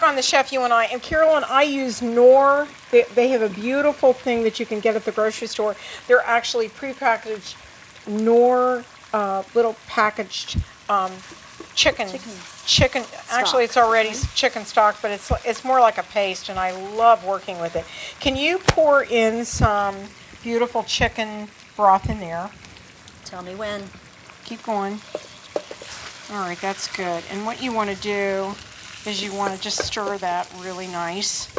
on the Chef You and I. And Carolyn, I use Knorr. They have a beautiful thing that you can get at the grocery store. They're actually prepackaged Knorr little packaged chicken. Actually, it's already chicken stock, but it's more like a paste, and I love working with it. Can you pour in some beautiful chicken broth in there? Tell me when. Keep going. All right, that's good. And what you want to do is you want to just stir that really nice.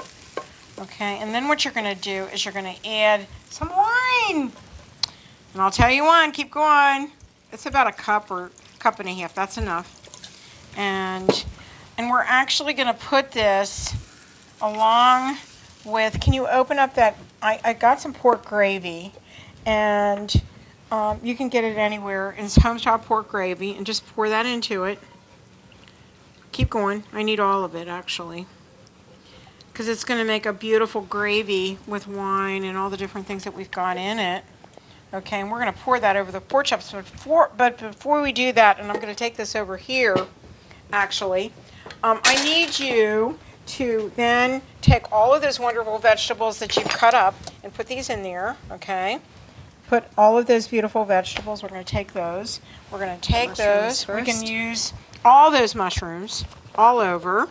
Okay, and then what you're going to do is you're going to add some wine. And I'll tell you one, keep going. It's about a cup or cup and a half. That's enough. And we're actually going to put this along with, can you open up that, I got some pork gravy, and you can get it anywhere. It's homestyle pork gravy, and just pour that into it. Keep going. I need all of it, actually, because it's going to make a beautiful gravy with wine and all the different things that we've got in it. Okay, and we're going to pour that over the pork chops. But before we do that, and I'm going to take this over here, actually, I need you to then take all of those wonderful vegetables that you've cut up and put these in there, okay? Put all of those beautiful vegetables. We're going to take those. We're going to take those. We can use all those mushrooms all over.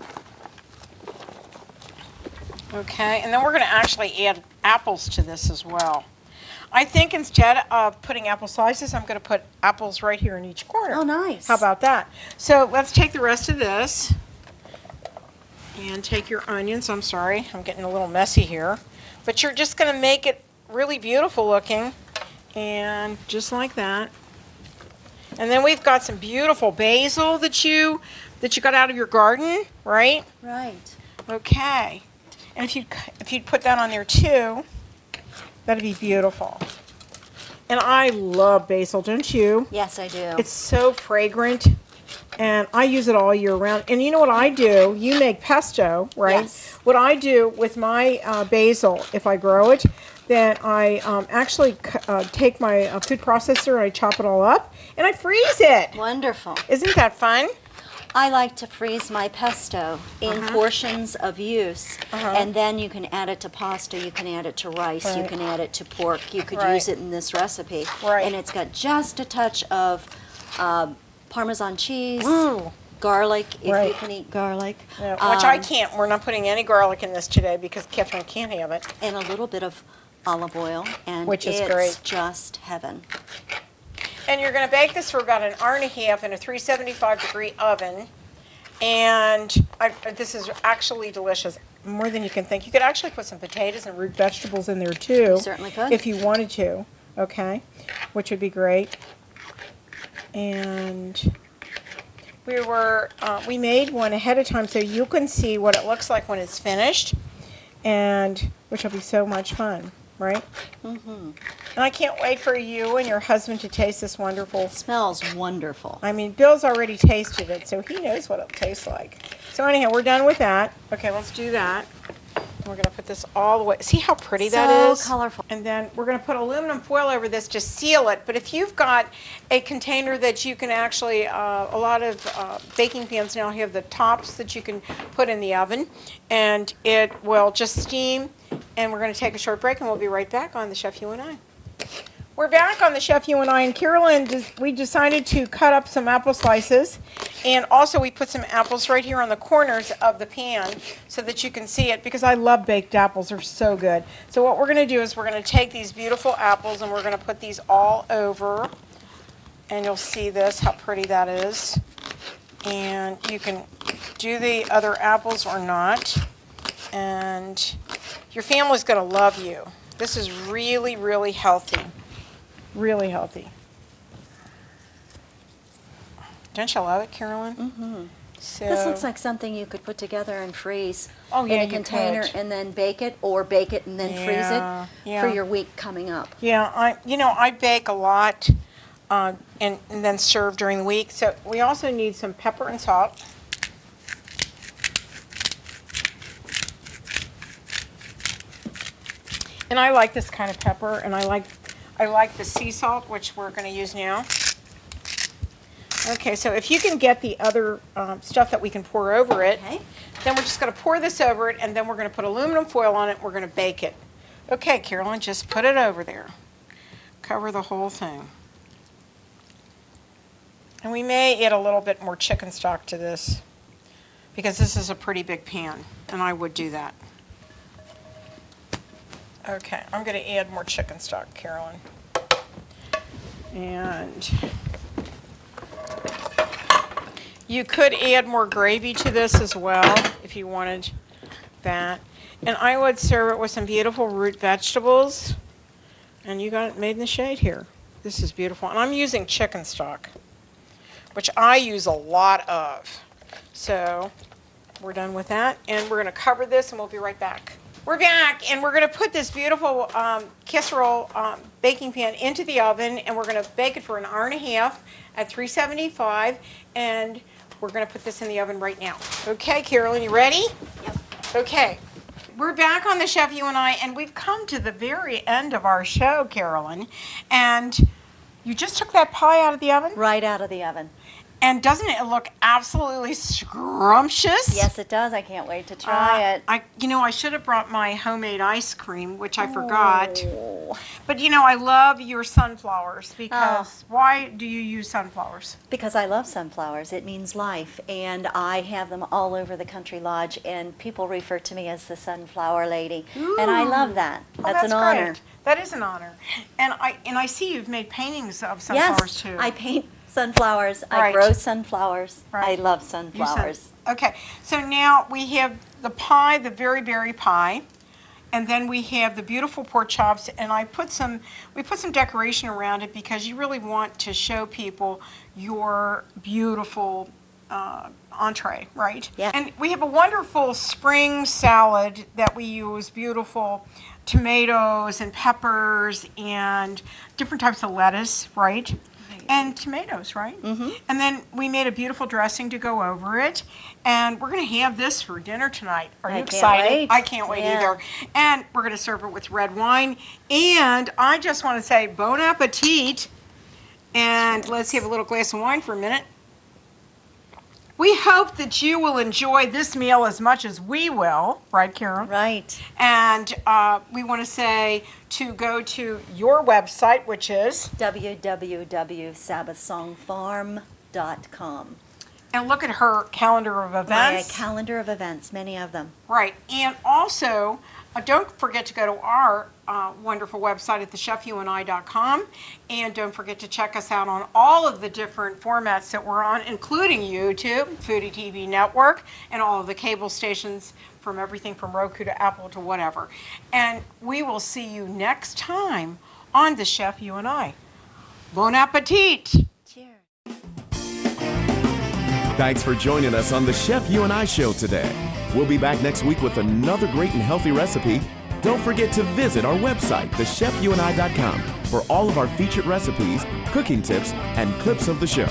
Okay, and then we're going to actually add apples to this as well. I think instead of putting apple slices, I'm going to put apples right here in each corner. Oh, nice. How about that? So let's take the rest of this and take your onions. I'm sorry, I'm getting a little messy here. But you're just going to make it really beautiful looking, and just like that. And then we've got some beautiful basil that you got out of your garden, right? Right. Okay. And if you'd put that on there too, that'd be beautiful. And I love basil, don't you? Yes, I do. It's so fragrant, and I use it all year round. And you know what I do? You make pesto, right? Yes. What I do with my basil, if I grow it, then I actually take my food processor and I chop it all up, and I freeze it. Wonderful. Isn't that fun? I like to freeze my pesto in portions of use, and then you can add it to pasta, you can add it to rice, you can add it to pork, you could use it in this recipe. Right. And it's got just a touch of Parmesan cheese, Ooh. garlic, if you can eat garlic. Yeah, which I can't. We're not putting any garlic in this today because Kathryn can't have it. And a little bit of olive oil, and Which is it's great. just heaven. And you're going to bake this for about an hour and a half in a 375-degree oven. And this is actually delicious, more than you can think. You could actually put some potatoes and root vegetables in there too. You certainly could. If you wanted to, okay, which would be great. And we made one ahead of time so you can see what it looks like when it's finished, and which will be so much fun, right? Mm-hmm. And I can't wait for you and your husband to taste this wonderful. It smells wonderful. I mean, Bill's already tasted it, so he knows what it'll taste like. So anyhow, we're done with that. Okay, let's do that. We're going to put this all the way. See how pretty that is? So colorful. And then we're going to put aluminum foil over this to seal it. But if you've got a container that you can actually, a lot of baking pans now have the tops that you can put in the oven, and it will just steam. And we're going to take a short break, and we'll be right back on the Chef You and I. We're back on the Chef You and I, and Carolyn, we decided to cut up some apple slices, and also we put some apples right here on the corners of the pan so that you can see it, because I love baked apples. They're so good. So what we're going to do is we're going to take these beautiful apples and we're going to put these all over, and you'll see this, how pretty that is. And you can do the other apples or not, and your family's going to love you. This is really, really healthy. Really healthy. Don't you love it, Carolyn? Mm-hmm. So, this looks like something you could put together and freeze in a container and then bake it, or bake it and then freeze it for your week coming up. Yeah, I bake a lot and then serve during the week. So we also need some pepper and salt. And I like this kind of pepper, and I like the sea salt, which we're going to use now. Okay, so if you can get the other stuff that we can pour over it, Okay. then we're just going to pour this over it, and then we're going to put aluminum foil on it, and we're going to bake it. Okay, Carolyn, just put it over there. Cover the whole thing. And we may add a little bit more chicken stock to this, because this is a pretty big pan, and I would do that. Okay, I'm going to add more chicken stock, Carolyn. And you could add more gravy to this as well if you wanted that. And I would serve it with some beautiful root vegetables. And you got it made in the shade here. This is beautiful. And I'm using chicken stock, which I use a lot of. So we're done with that. And we're going to cover this and we'll be right back. We're back, and we're going to put this beautiful casserole baking pan into the oven, and we're going to bake it for an hour and a half at 375, and we're going to put this in the oven right now. Okay, Carolyn, you ready? Yep. Okay. We're back on the Chef, you and I, and we've come to the very end of our show, Carolyn, and you just took that pie out of the oven? Right out of the oven. And doesn't it look absolutely scrumptious? Yes, it does. I can't wait to try it. I should have brought my homemade ice cream, which I forgot. Oh. But I love your sunflowers because why do you use sunflowers? Because I love sunflowers. It means life, and I have them all over the country lodge, and people refer to me as the sunflower lady, and I love that. That's an honor. Great. That is an honor. And I see you've made paintings of sunflowers too. Yes, I paint sunflowers. Right. I grow sunflowers. Right. I love sunflowers. Okay, so now we have the pie, the very berry pie, and then we have the beautiful pork chops, and we put some decoration around it because you really want to show people your beautiful entree, right? Yeah. And we have a wonderful spring salad that we use, beautiful tomatoes and peppers and different types of lettuce, right? And tomatoes, right? Mm-hmm. And then we made a beautiful dressing to go over it. And we're going to have this for dinner tonight. Are you excited? Wait. I can't wait either. And we're going to serve it with red wine. And I just want to say bon appetit. And let's have a little glass of wine for a minute. We hope that you will enjoy this meal as much as we will, right, Carol? Right. And we want to say to go to your website, which is www.sabbathsongfarm.com. And look at her calendar of events. My calendar of events, many of them. Right. And also, don't forget to go to our wonderful website at thechefyouandi.com. And don't forget to check us out on all of the different formats that we're on, including YouTube, Foodie TV Network, and all of the cable stations from everything from Roku to Apple to whatever. And we will see you next time on The Chef, You and I. Bon appetit! Cheers. Thanks for joining us on the Chef You and I show today. We'll be back next week with another great and healthy recipe. Don't forget to visit our website, thechefyouandi.com, for all of our featured recipes, cooking tips, and clips of the show.